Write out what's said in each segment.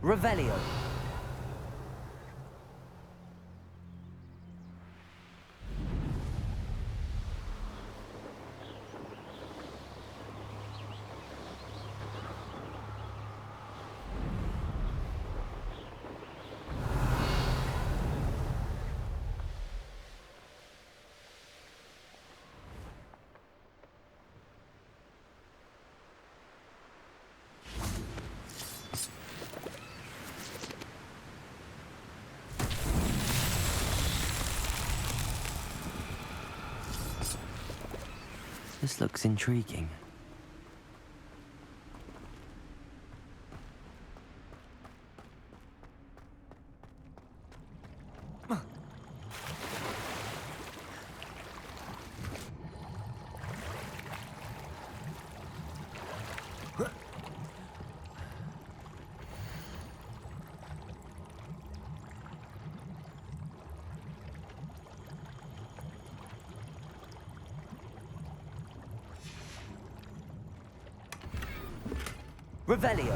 Revelio. This looks intriguing. Revelio.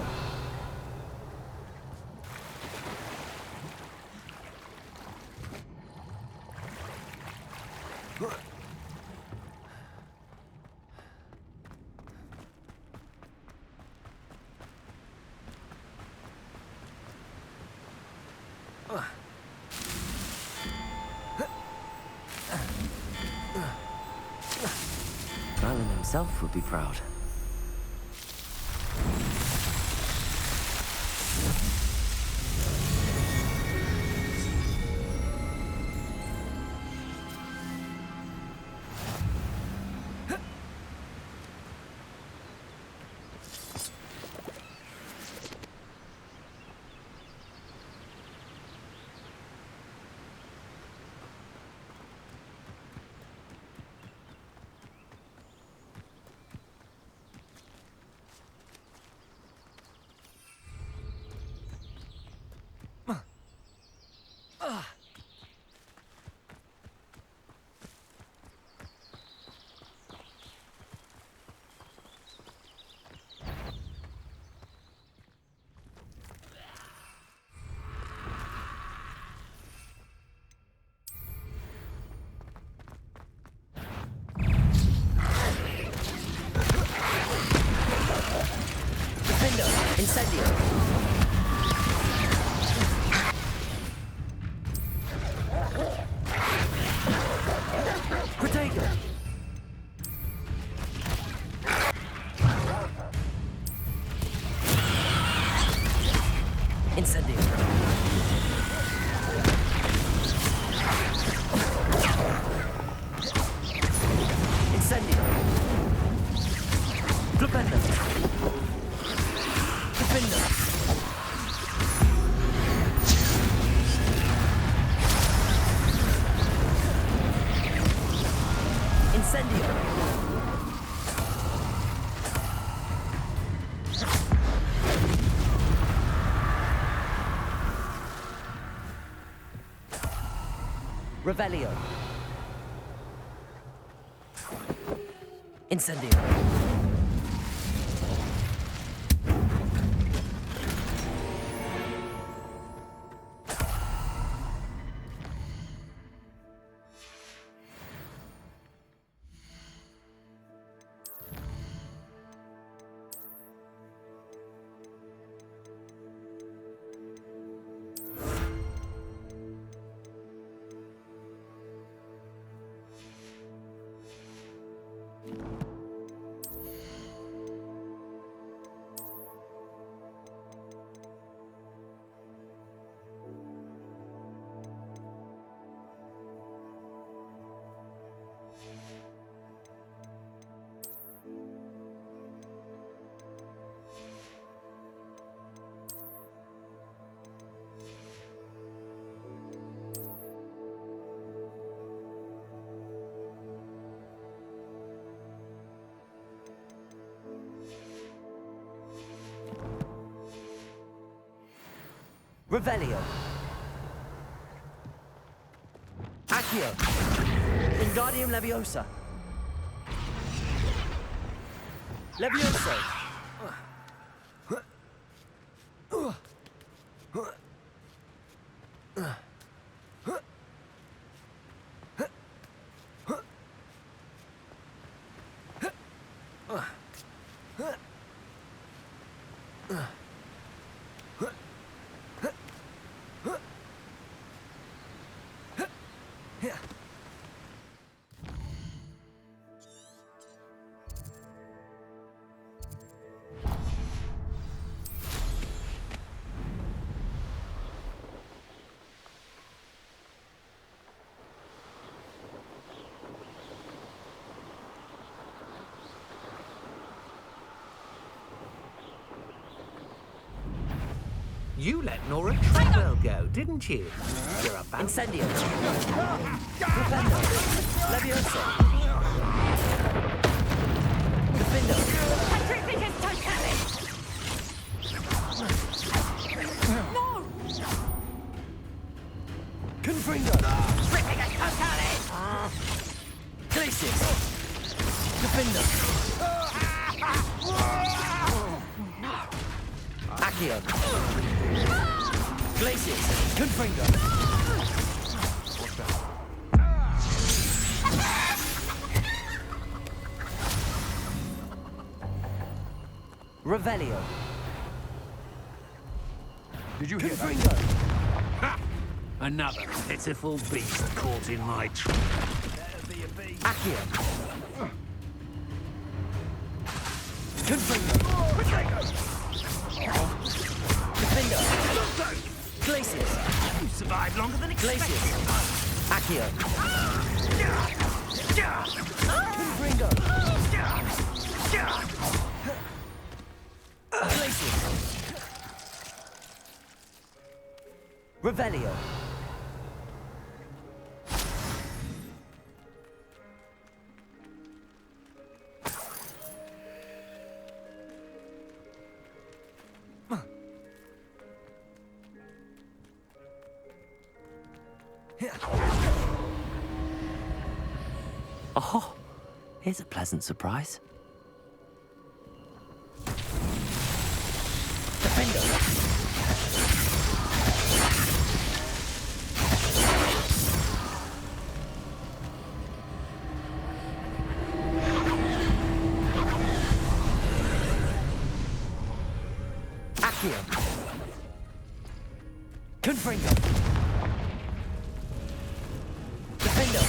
Merlin himself would be proud. Incendio. Protego. Incendio. Incendio. Flupendo. Incendio. Revelio. Incendio. Revelio. Accio. Wingardium Leviosa. Levioso. You let Nora Treadwell go, didn't you? You're a bad... Incendio. Gryffindor. Leviosa. Gryffindor. I tripped his totality! No! Confringo. Tripping his totality! Glacius. Gryffindor. Accio. Glacius. Confringo. Revelio. Did you hear that? Confringo. Another pitiful beast caught in my trap. Accio. Confringo. Gryffindor. Glacius. You survived longer than expected. Glacius. Accio. Confringo. Glacius. Revelio. Oh, here's a pleasant surprise. Defender. Accio. Confringo. Defender.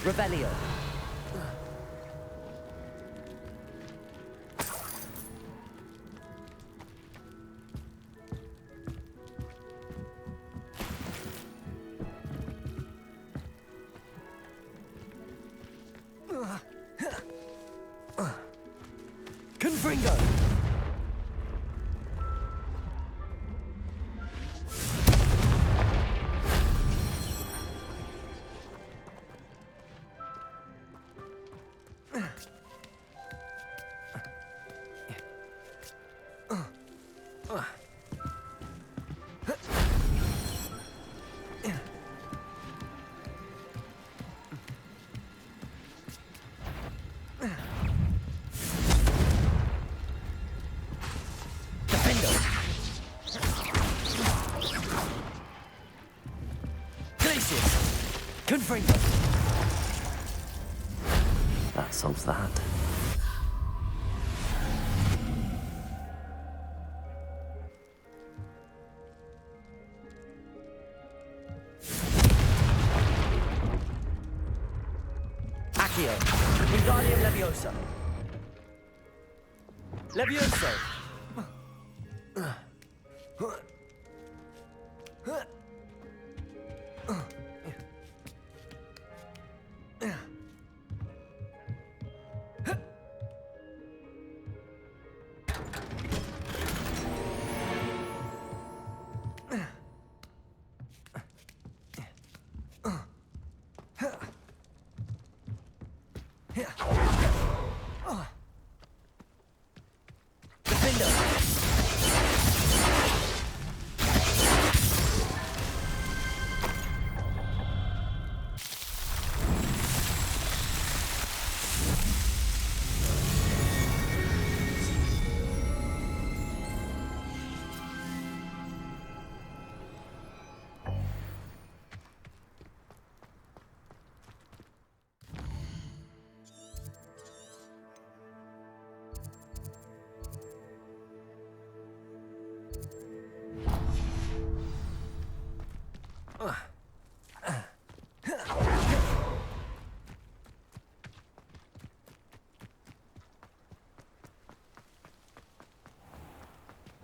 Revelio. Confringo. Confringo. That solves that. Accio. Wingardium Leviosa. Levioso.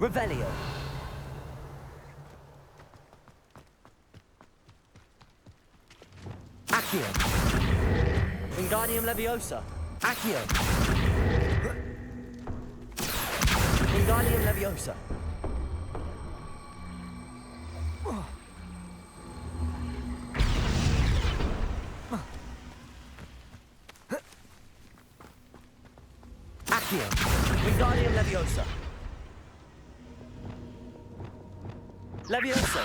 Revelio. Accio. Wingardium Leviosa. Accio. Wingardium Leviosa. Accio. Wingardium Leviosa. Leviosa.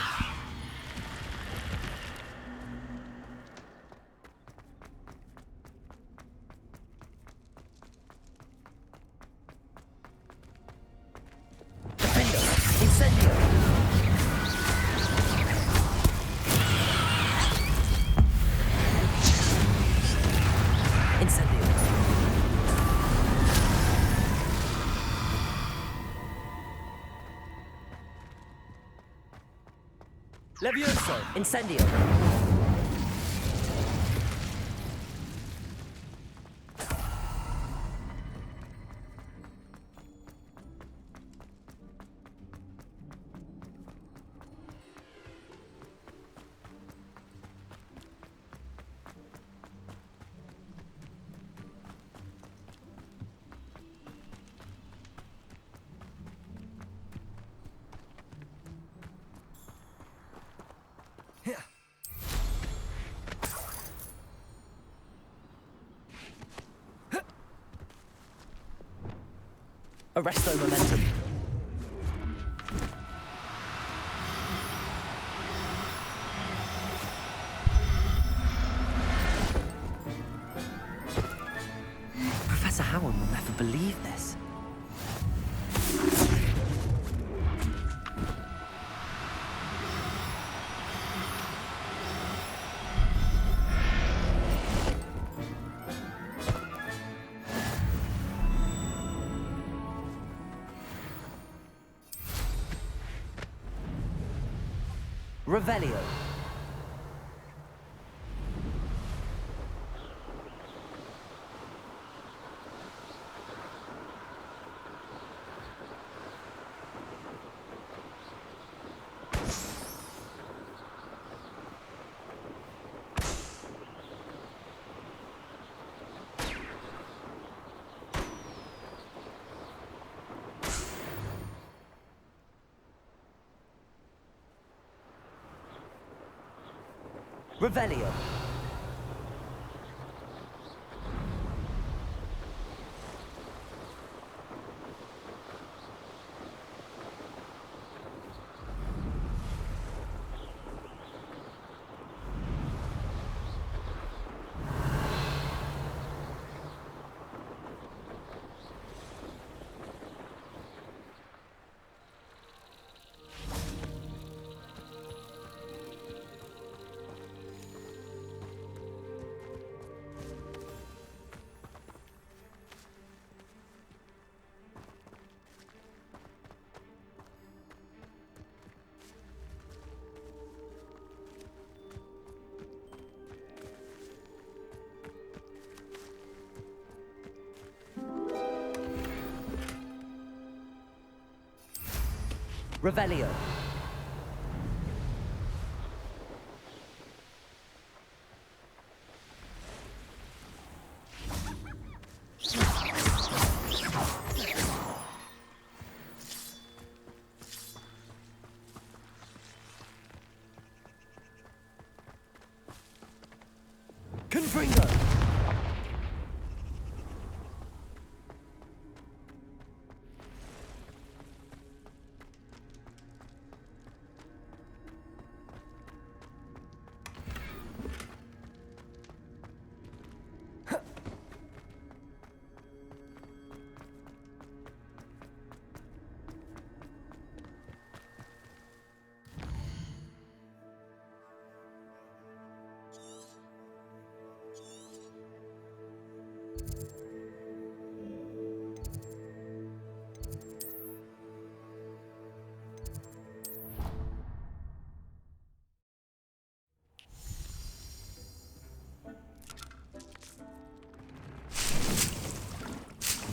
Defendo. Incendio. Incendio. Levioso. Incendio. Arresto momentum. Professor Howard will never believe this. Revelio. Revelio. Revelio. Confringo.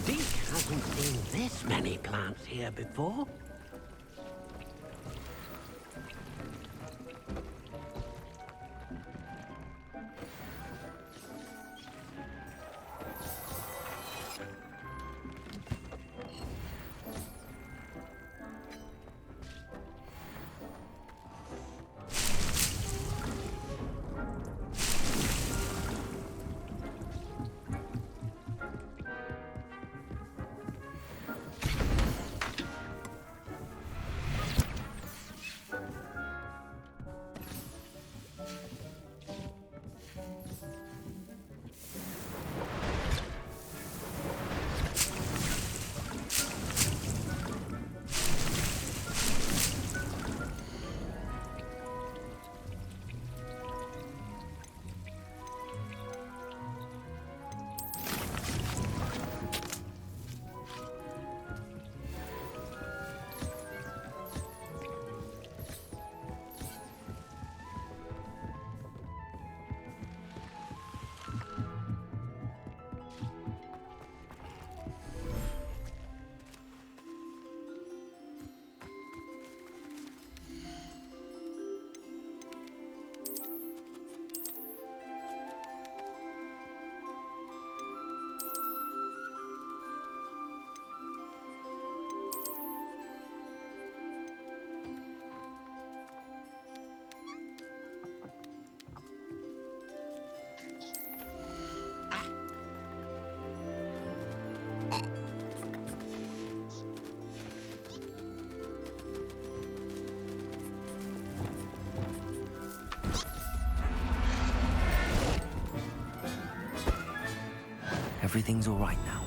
Deke hasn't seen this many plants here before. Everything's all right now.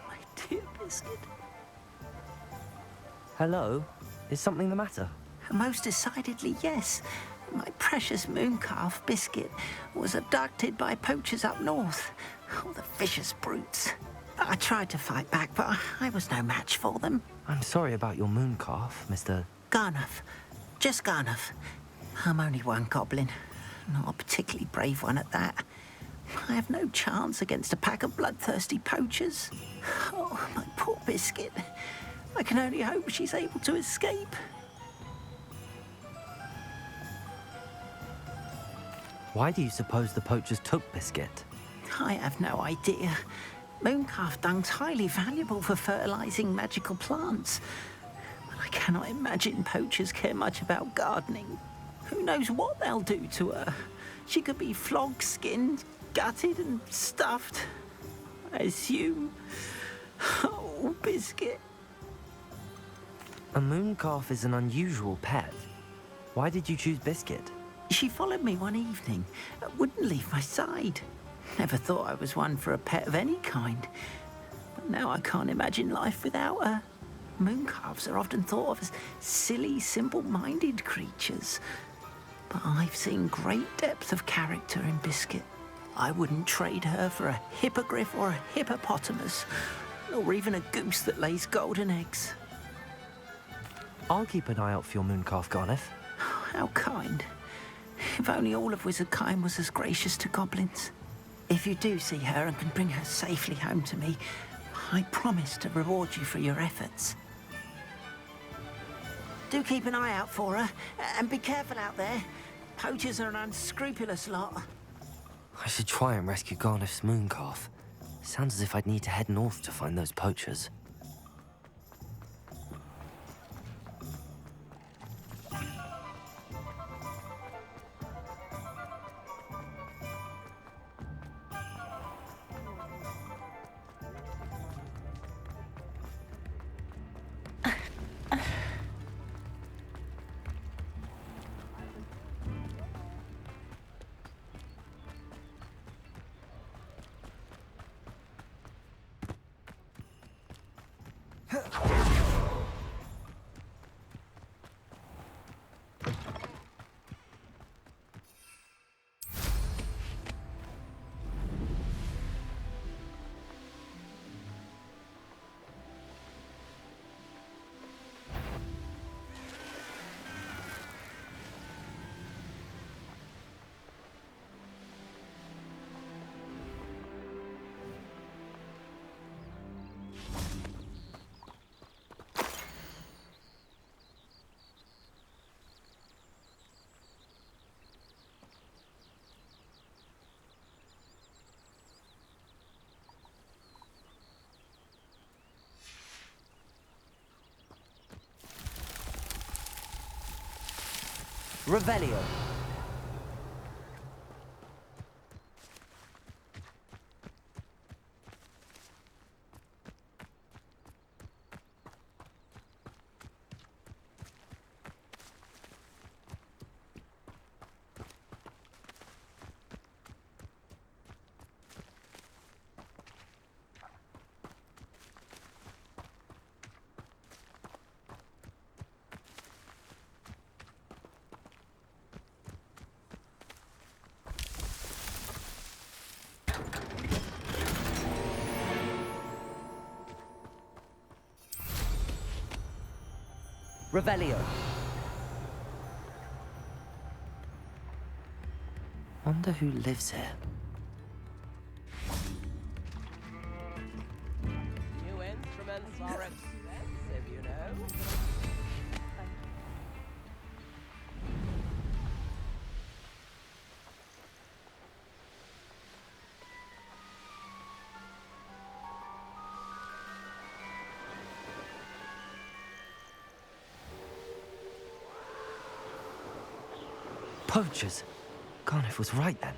My dear Biscuit. Hello? Is something the matter? Most decidedly, yes. My precious mooncalf, Biscuit, was abducted by poachers up north. Oh, the vicious brutes. I tried to fight back, but I was no match for them. I'm sorry about your mooncalf, Mr. Garnuff. Just Garnuff. I'm only one goblin. Not a particularly brave one at that. I have no chance against a pack of bloodthirsty poachers. Oh, my poor Biscuit. I can only hope she's able to escape. Why do you suppose the poachers took Biscuit? I have no idea. Mooncalf dung's highly valuable for fertilizing magical plants. But I cannot imagine poachers care much about gardening. Who knows what they'll do to her? She could be flogged, skinned, gutted and stuffed. I assume. Oh, Biscuit. A mooncalf is an unusual pet. Why did you choose Biscuit? She followed me one evening, wouldn't leave my side. Never thought I was one for a pet of any kind. But now I can't imagine life without her. Mooncalves are often thought of as silly, simple-minded creatures. But I've seen great depth of character in Biscuit. I wouldn't trade her for a hippogriff or a hippopotamus, or even a goose that lays golden eggs. I'll keep an eye out for your mooncalf, Garniff. How kind. If only all of Wizardkind was as gracious to goblins. If you do see her and can bring her safely home to me, I promise to reward you for your efforts. Do keep an eye out for her, and be careful out there. Poachers are an unscrupulous lot. I should try and rescue Garniff's mooncalf. Sounds as if I'd need to head north to find those poachers. Revelio. Revelio. Wonder who lives here. New instruments are expensive, you know. Poachers. Garniff was right then.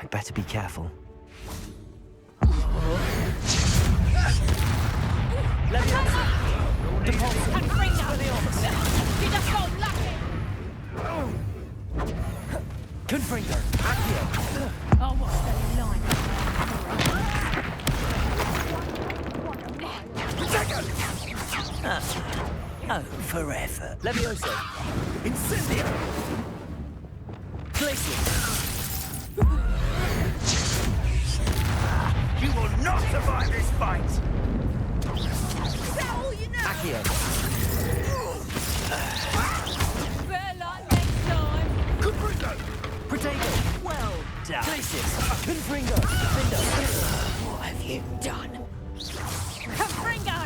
I'd better be careful. Confringo. Accio. Oh, what's the line? Oh, forever. Levioso. Incendio. Glacius. You will not survive this fight! Is that all you know? Accio. Better luck next time. Confringo! Protego. Well done. Glacius. Confringo. Defendo. What have you done? Confringo!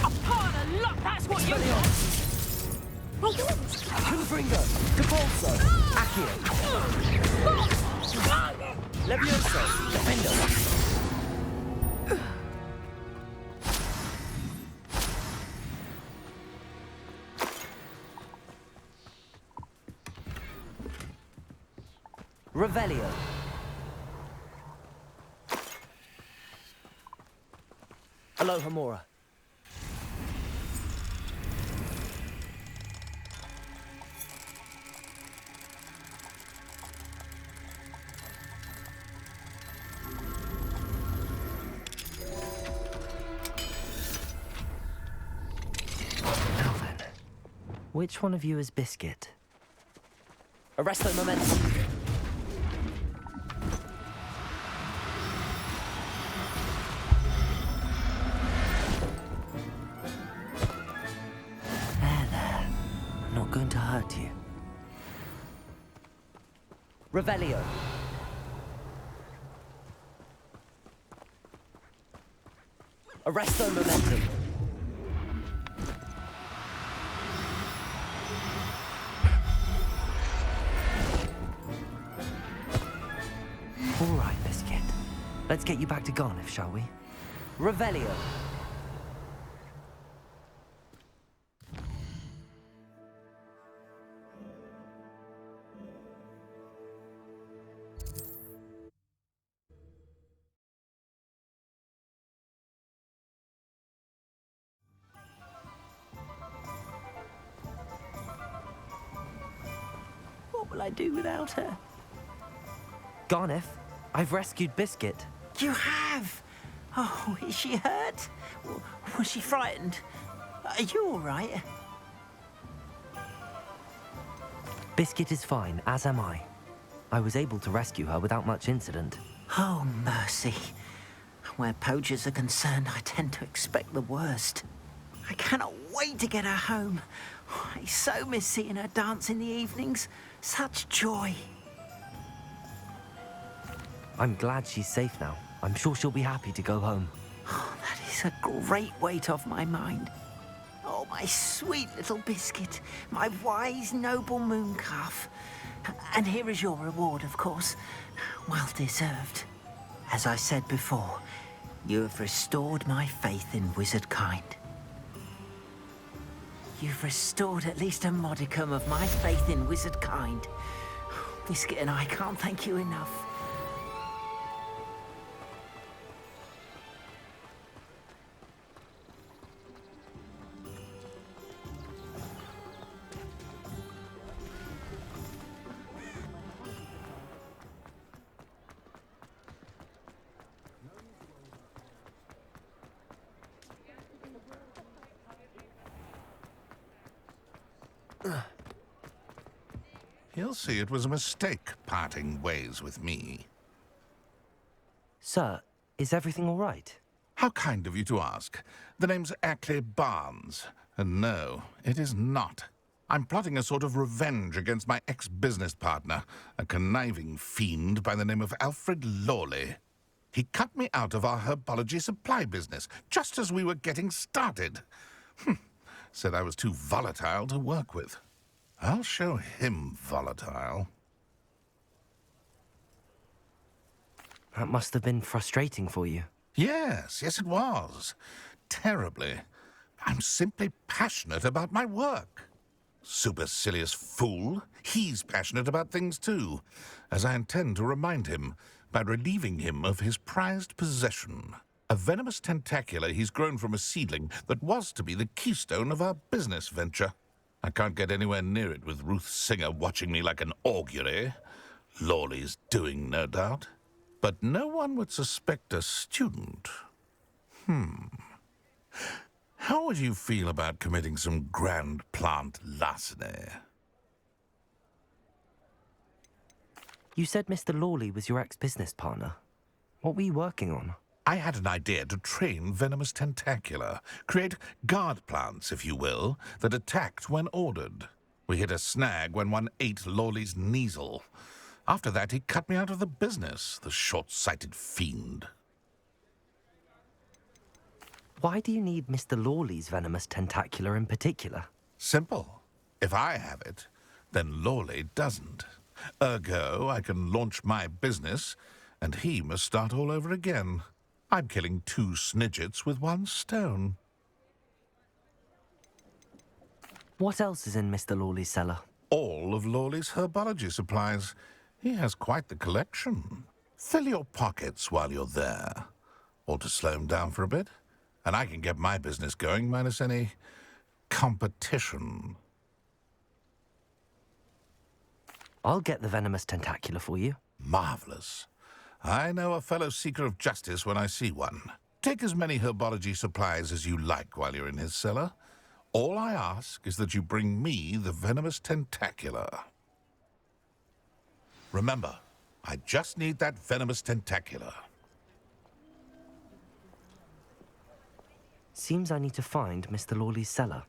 A part of luck, that's what you got! Confringo. Capolso. Accio. Levioso. Defendo. Revelio. Aloha Mora. Now then, which one of you is Biscuit? Arresto Momentum. There. I'm not going to hurt you. Revelio. Arresto Momentum. All right, Biscuit. Let's get you back to Garniff, shall we? Revelio. What will I do without her? Garniff, I've rescued Biscuit. You have? Oh, is she hurt? Was she frightened? Are you all right? Biscuit is fine, as am I. I was able to rescue her without much incident. Oh, mercy. Where poachers are concerned, I tend to expect the worst. I cannot wait to get her home. I so miss seeing her dance in the evenings. Such joy. I'm glad she's safe now. I'm sure she'll be happy to go home. Oh, that is a great weight off my mind. Oh, my sweet little Biscuit, my wise, noble moon calf. And here is your reward, of course. Well deserved. As I said before, you have restored my faith in wizard kind. You've restored at least a modicum of my faith in wizard kind. Biscuit and I can't thank you enough. He'll see it was a mistake parting ways with me. Sir, is everything all right? How kind of you to ask. The name's Ackley Barnes. And no, it is not. I'm plotting a sort of revenge against my ex-business partner, a conniving fiend by the name of Alfred Lawley. He cut me out of our herbology supply business, just as we were getting started. Said I was too volatile to work with. I'll show him volatile. That must have been frustrating for you. Yes, it was. Terribly. I'm simply passionate about my work. Supercilious fool. He's passionate about things too, as I intend to remind him by relieving him of his prized possession. A venomous tentacula he's grown from a seedling that was to be the keystone of our business venture. I can't get anywhere near it with Ruth Singer watching me like an augury. Lawley's doing, no doubt. But no one would suspect a student. How would you feel about committing some grand plant larceny? You said Mr. Lawley was your ex-business partner. What were you working on? I had an idea to train venomous tentacula, create guard plants, if you will, that attacked when ordered. We hit a snag when one ate Lawley's Kneasel. After that, he cut me out of the business, the short-sighted fiend. Why do you need Mr. Lawley's venomous tentacula in particular? Simple. If I have it, then Lawley doesn't. Ergo, I can launch my business, and he must start all over again. I'm killing 2 snidgets with 1 stone. What else is in Mr. Lawley's cellar? All of Lawley's herbology supplies. He has quite the collection. Fill your pockets while you're there. Or to slow him down for a bit. And I can get my business going minus any competition. I'll get the venomous tentacula for you. Marvelous. I know a fellow seeker of justice when I see one. Take as many herbology supplies as you like while you're in his cellar. All I ask is that you bring me the venomous tentacula. Remember, I just need that venomous tentacula. Seems I need to find Mr. Lawley's cellar.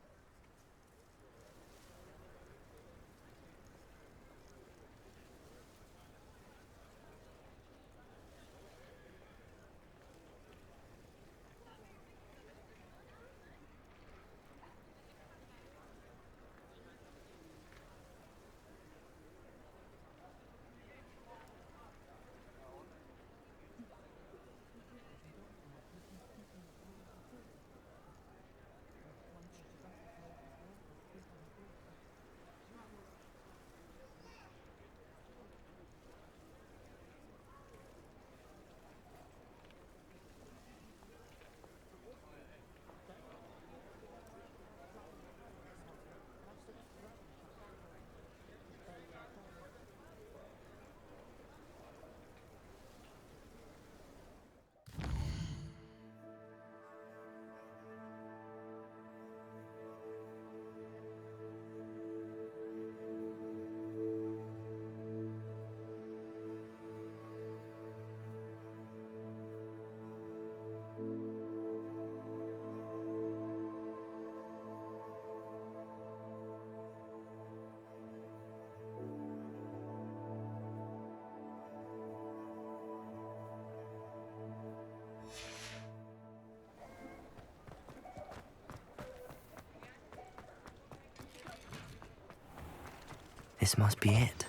This must be it.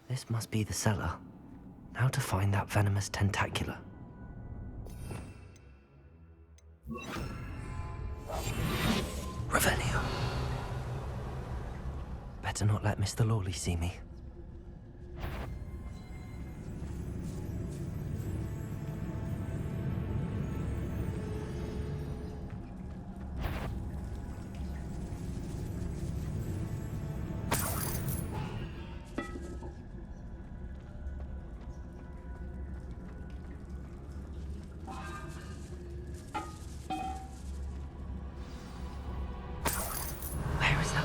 This must be the cellar. Now to find that venomous tentacula. Revelio. Better not let Mr. Lawley see me.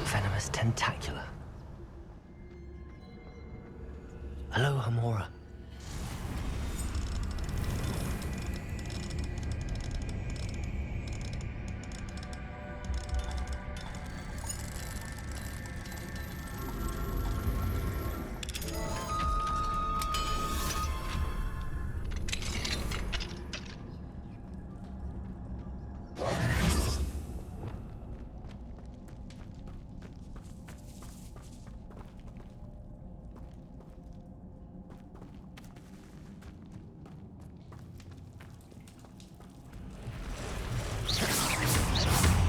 Venomous tentacula. Aloha Mora.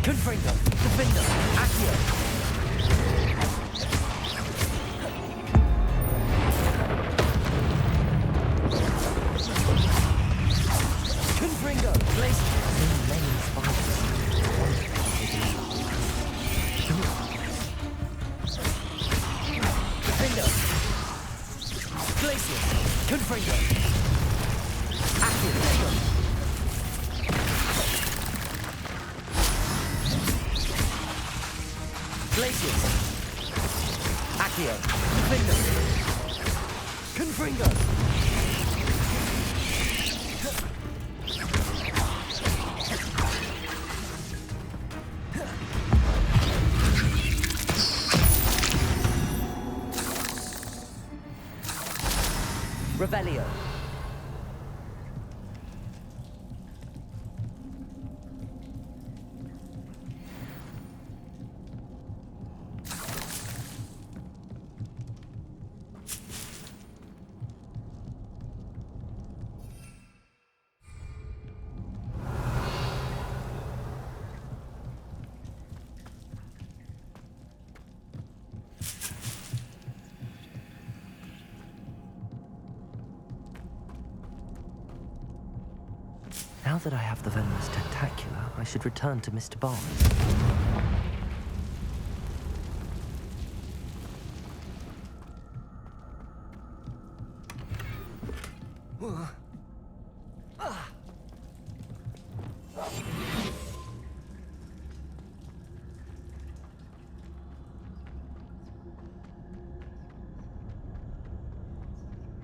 Gryffindor, Gryffindor, Accio. Gryffindor, place. So many spiders. Gryffindor, Glacier, Gryffindor, Accio. Glaciers. Accio. Confringo. Confringo. Revelio. Now that I have the venomous tentacula, I should return to Mr. Barnes.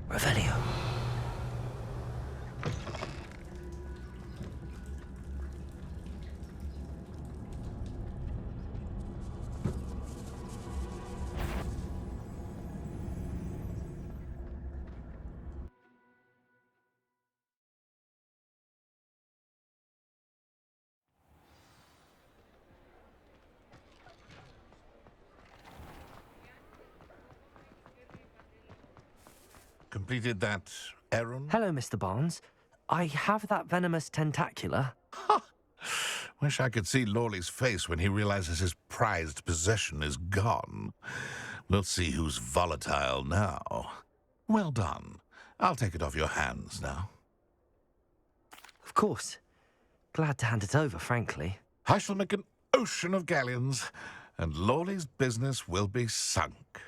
Revelio. Completed that errand? Hello, Mr. Barnes. I have that venomous tentacula. Wish I could see Lawley's face when he realizes his prized possession is gone. We'll see who's volatile now. Well done. I'll take it off your hands now. Of course. Glad to hand it over, frankly. I shall make an ocean of galleons, and Lawley's business will be sunk.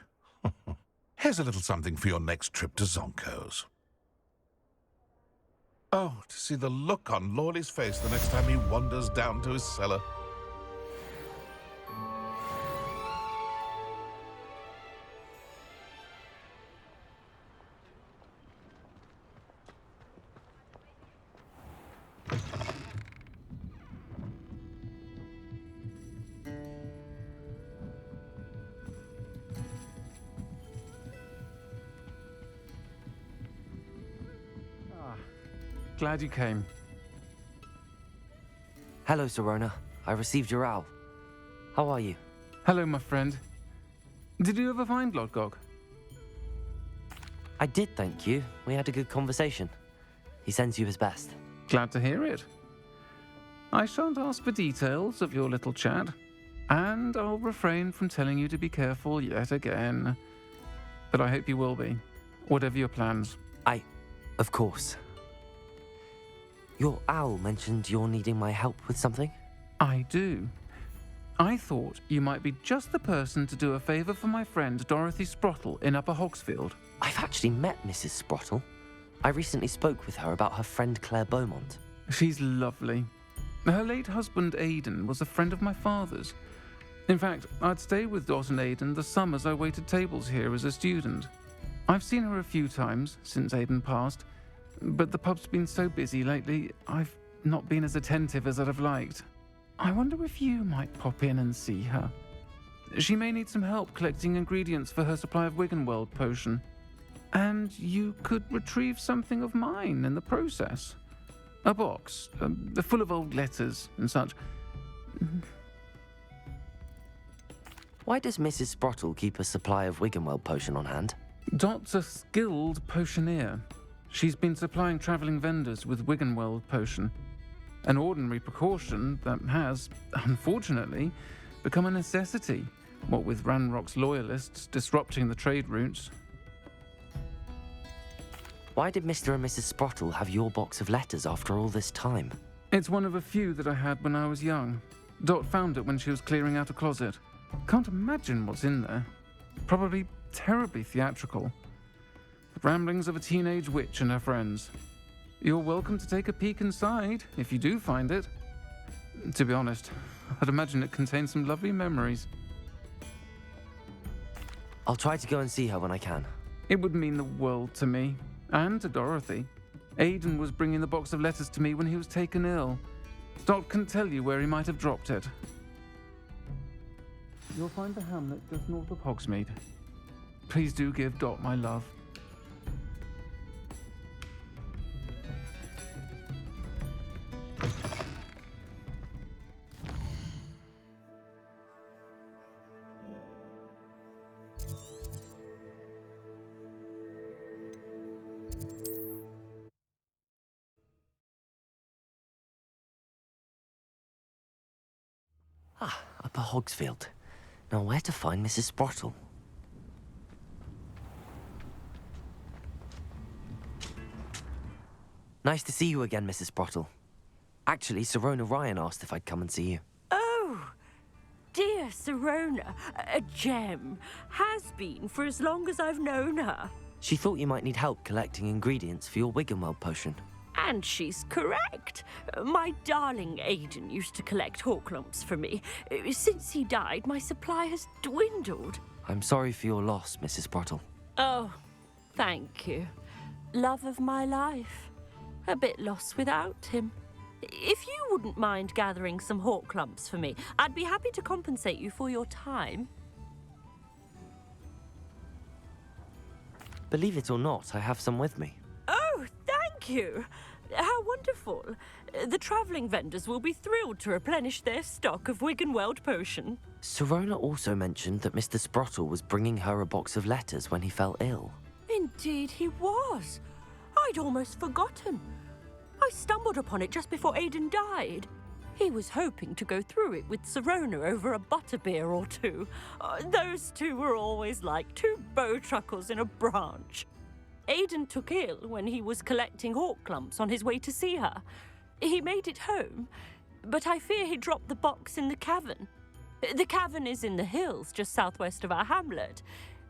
Here's a little something for your next trip to Zonko's. Oh, to see the look on Lawley's face the next time he wanders down to his cellar. Glad you came. Hello, Serona. I received your owl. How are you? Hello, my friend. Did you ever find Lodgok? I did, thank you. We had a good conversation. He sends you his best. Glad to hear it. I shan't ask for details of your little chat, and I'll refrain from telling you to be careful yet again. But I hope you will be, whatever your plans. Of course. Your owl mentioned you're needing my help with something? I do. I thought you might be just the person to do a favour for my friend Dorothy Sprottle in Upper Hogsfield. I've actually met Mrs. Sprottle. I recently spoke with her about her friend Claire Beaumont. She's lovely. Her late husband Aidan was a friend of my father's. In fact, I'd stay with Dot and Aidan the summers I waited tables here as a student. I've seen her a few times since Aidan passed, but the pub's been so busy lately, I've not been as attentive as I'd have liked. I wonder if you might pop in and see her. She may need some help collecting ingredients for her supply of Wiggenweld potion. And you could retrieve something of mine in the process. A box, full of old letters and such. Why does Mrs. Sprottle keep a supply of Wiggenweld potion on hand? Dot's a skilled potioneer. She's been supplying travelling vendors with Wiggenweld potion. An ordinary precaution that has, unfortunately, become a necessity, what with Ranrock's loyalists disrupting the trade routes. Why did Mr. and Mrs. Sprottle have your box of letters after all this time? It's one of a few that I had when I was young. Dot found it when she was clearing out a closet. Can't imagine what's in there. Probably terribly theatrical. The ramblings of a teenage witch and her friends. You're welcome to take a peek inside, if you do find it. To be honest, I'd imagine it contains some lovely memories. I'll try to go and see her when I can. It would mean the world to me, and to Dorothy. Aidan was bringing the box of letters to me when he was taken ill. Dot can tell you where he might have dropped it. You'll find the hamlet just north of Hogsmeade. Please do give Dot my love. Upper Hogsfield. Now where to find Mrs. Sprottle? Nice to see you again, Mrs. Sprottle. Actually, Serona Ryan asked if I'd come and see you. Oh, dear Serona, a gem. Has been for as long as I've known her. She thought you might need help collecting ingredients for your Wiggenweld potion. And she's correct. My darling Aidan used to collect Horklumps for me. Since he died, my supply has dwindled. I'm sorry for your loss, Mrs. Sprottle. Oh, thank you. Love of my life. A bit lost without him. If you wouldn't mind gathering some Horklumps for me, I'd be happy to compensate you for your time. Believe it or not, I have some with me. Oh, thank you. How wonderful. The travelling vendors will be thrilled to replenish their stock of Wiggenweld potion. Serona also mentioned that Mr. Sprottle was bringing her a box of letters when he fell ill. Indeed he was. I'd almost forgotten. I stumbled upon it just before Aidan died. He was hoping to go through it with Serona over a butterbeer or two. Those two were always like two bowtruckles in a branch. Aidan took ill when he was collecting Horklumps on his way to see her. He made it home, but I fear he dropped the box in the cavern. The cavern is in the hills just southwest of our hamlet.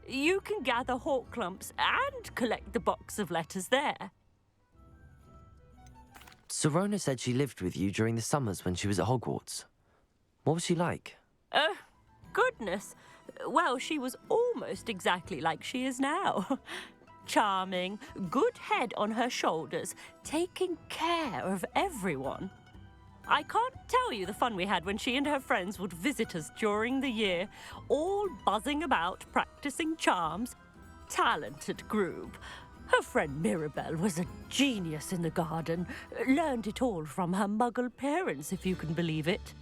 You can gather Horklumps and collect the box of letters there. Serona said she lived with you during the summers when she was at Hogwarts. What was she like? Goodness. Well, she was almost exactly like she is now. Charming, good head on her shoulders, taking care of everyone. I can't tell you the fun we had when she and her friends would visit us during the year, all buzzing about, practicing charms. Talented group. Her friend Mirabelle was a genius in the garden. Learned it all from her muggle parents, if you can believe it.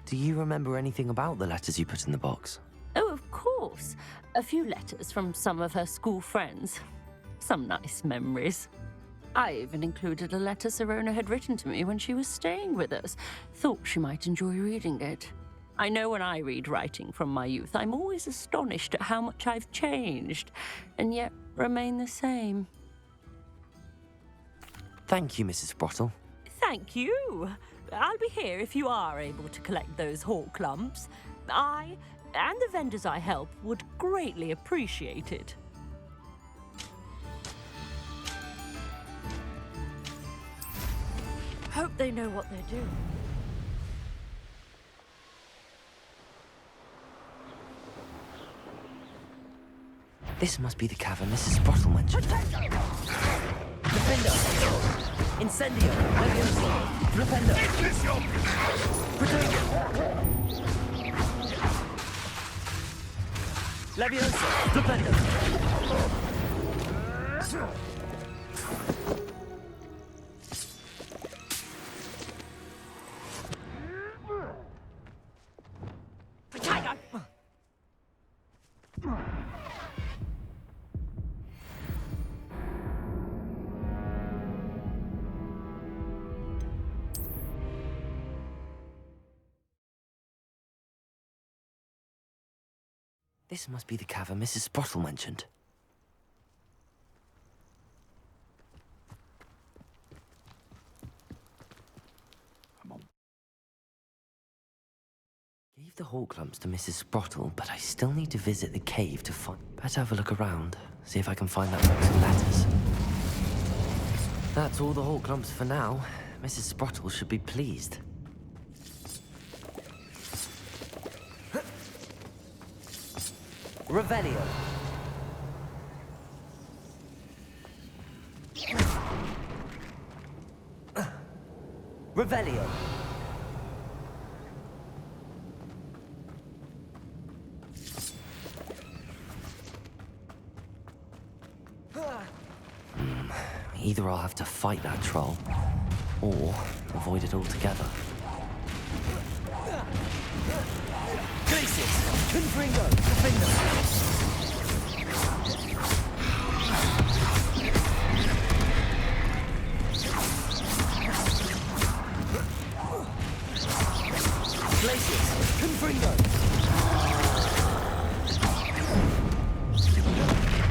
Do you remember anything about the letters you put in the box? Oh, of course. A few letters from some of her school friends. Some nice memories. I even included a letter Sirona had written to me when she was staying with us. Thought she might enjoy reading it. I know when I read writing from my youth, I'm always astonished at how much I've changed, and yet remain the same. Thank you, Mrs. Sprottle. Thank you. I'll be here if you are able to collect those hawk lumps. I, and the vendors I help, would greatly appreciate it. Hope they know what they're doing. This must be the cavern Mrs. Sprottle mentioned. Gryffindor! Incendio! Leviosa! Gryffindor! Protego! Leviosa! Gryffindor! This must be the cavern Mrs. Sprottle mentioned. Gave the hawk lumps to Mrs. Sprottle, but I still need to visit the cave to find... Better have a look around, see if I can find that box of letters. That's all the hawk lumps for now. Mrs. Sprottle should be pleased. Revelio. Revelio. Either I'll have to fight that troll, or avoid it altogether. Gracious! Confringo! Gryffindor! Glacius! Confringo!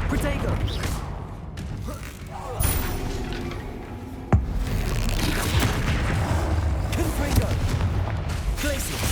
Protego! Confringo! Glacius!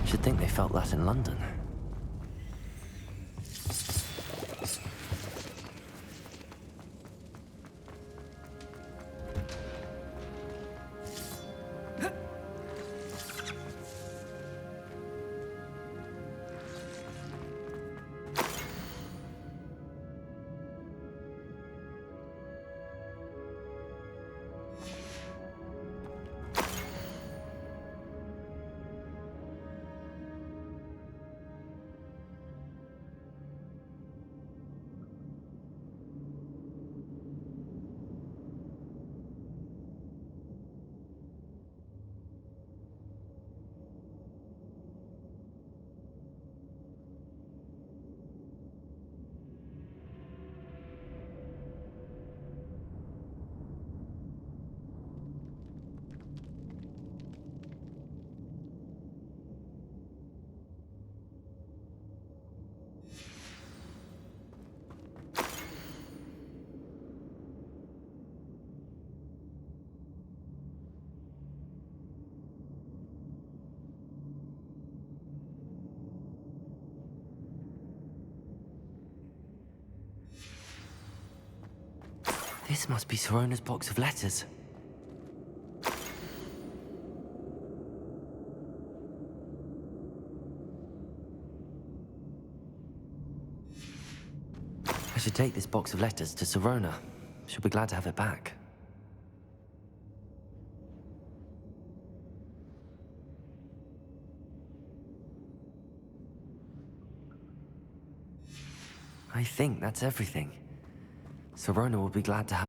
Should think they felt that in London. This must be Sirona's box of letters. I should take this box of letters to Sirona. She'll be glad to have it back. I think that's everything. Sirona will be glad to have...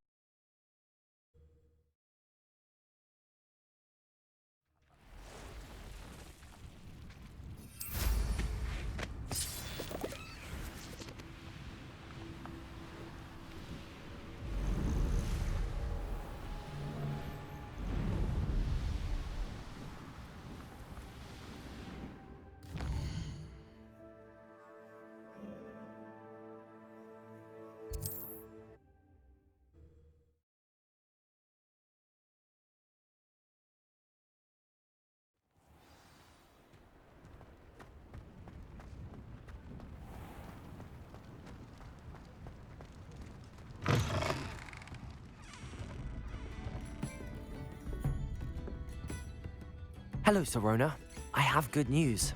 Hello, Sirona. I have good news.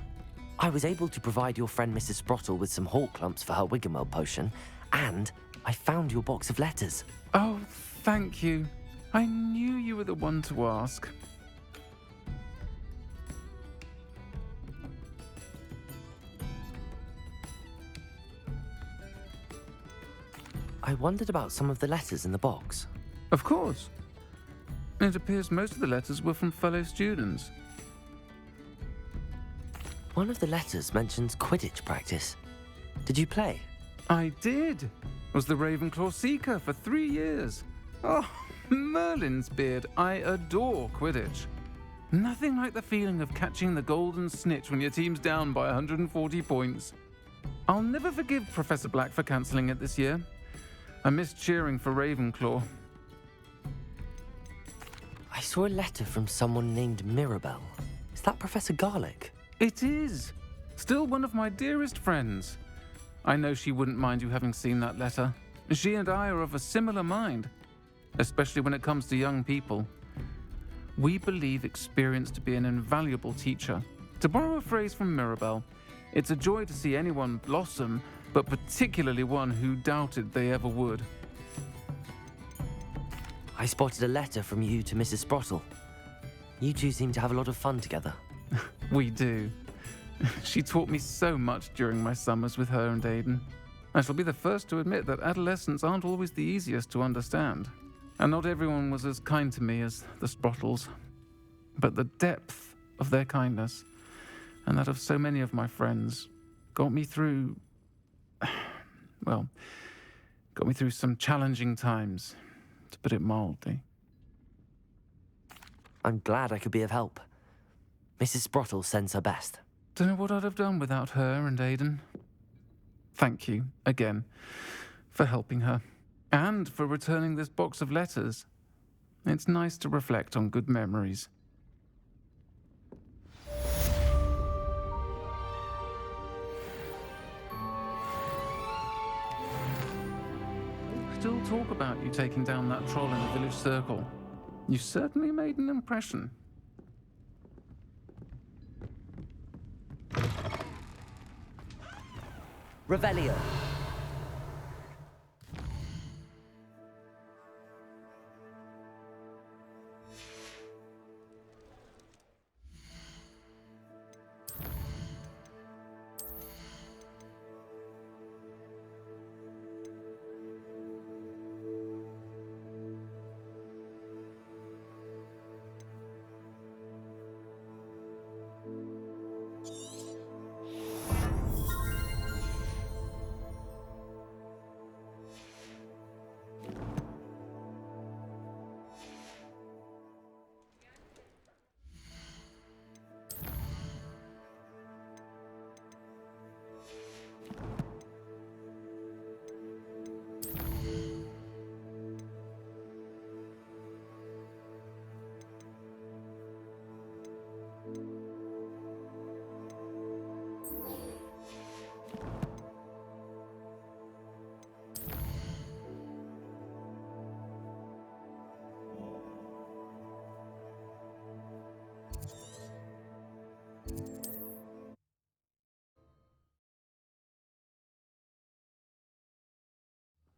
I was able to provide your friend Mrs. Sprottle with some hawk clumps for her Wiggenweld potion, and I found your box of letters. Oh, thank you. I knew you were the one to ask. I wondered about some of the letters in the box. Of course. It appears most of the letters were from fellow students. One of the letters mentions Quidditch practice. Did you play? I did. Was the Ravenclaw Seeker for 3 years. Oh, Merlin's beard. I adore Quidditch. Nothing like the feeling of catching the golden snitch when your team's down by 140 points. I'll never forgive Professor Black for cancelling it this year. I missed cheering for Ravenclaw. I saw a letter from someone named Mirabelle. Is that Professor Garlick? It is. Still one of my dearest friends. I know she wouldn't mind you having seen that letter. She and I are of a similar mind, especially when it comes to young people. We believe experience to be an invaluable teacher. To borrow a phrase from Mirabelle, it's a joy to see anyone blossom, but particularly one who doubted they ever would. I spotted a letter from you to Mrs. Sprottle. You two seem to have a lot of fun together. We do. She taught me so much during my summers with her and Aidan. I shall be the first to admit that adolescents aren't always the easiest to understand. And not everyone was as kind to me as the Sprottles. But the depth of their kindness, and that of so many of my friends, got me through... well, got me through some challenging times, to put it mildly. I'm glad I could be of help. Mrs. Sprottle sends her best. Don't know what I'd have done without her and Aidan. Thank you, again, for helping her, and for returning this box of letters. It's nice to reflect on good memories. Still talk about you taking down that troll in the village circle. You certainly made an impression. Revelio.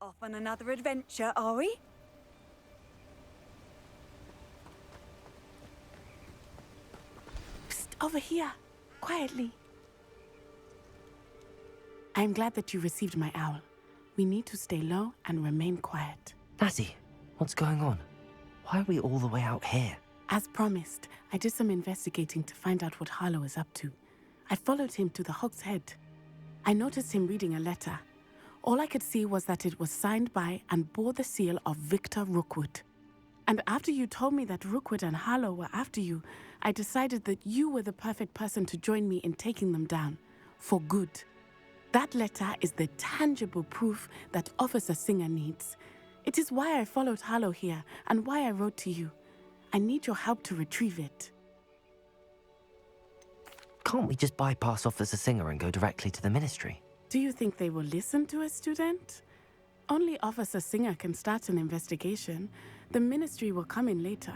Off on another adventure, are we? Psst, over here. Quietly. I'm glad that you received my owl. We need to stay low and remain quiet. Natty, what's going on? Why are we all the way out here? As promised, I did some investigating to find out what Harlow is up to. I followed him to the Hog's Head. I noticed him reading a letter. All I could see was that it was signed by and bore the seal of Victor Rookwood. And after you told me that Rookwood and Harlow were after you, I decided that you were the perfect person to join me in taking them down. For good. That letter is the tangible proof that Officer Singer needs. It is why I followed Harlow here and why I wrote to you. I need your help to retrieve it. Can't we just bypass Officer Singer and go directly to the Ministry? Do you think they will listen to a student? Only Officer Singer can start an investigation. The Ministry will come in later.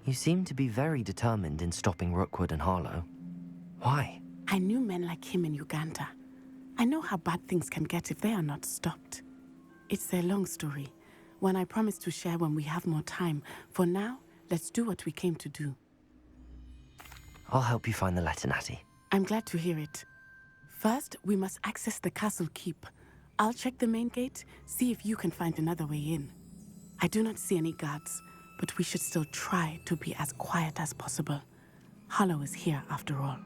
You seem to be very determined in stopping Rookwood and Harlow. Why? I knew men like him in Uganda. I know how bad things can get if they are not stopped. It's a long story, one I promise to share when we have more time. For now, let's do what we came to do. I'll help you find the letter, Natty. I'm glad to hear it. First, we must access the castle keep. I'll check the main gate, see if you can find another way in. I do not see any guards, but we should still try to be as quiet as possible. Harlow is here after all.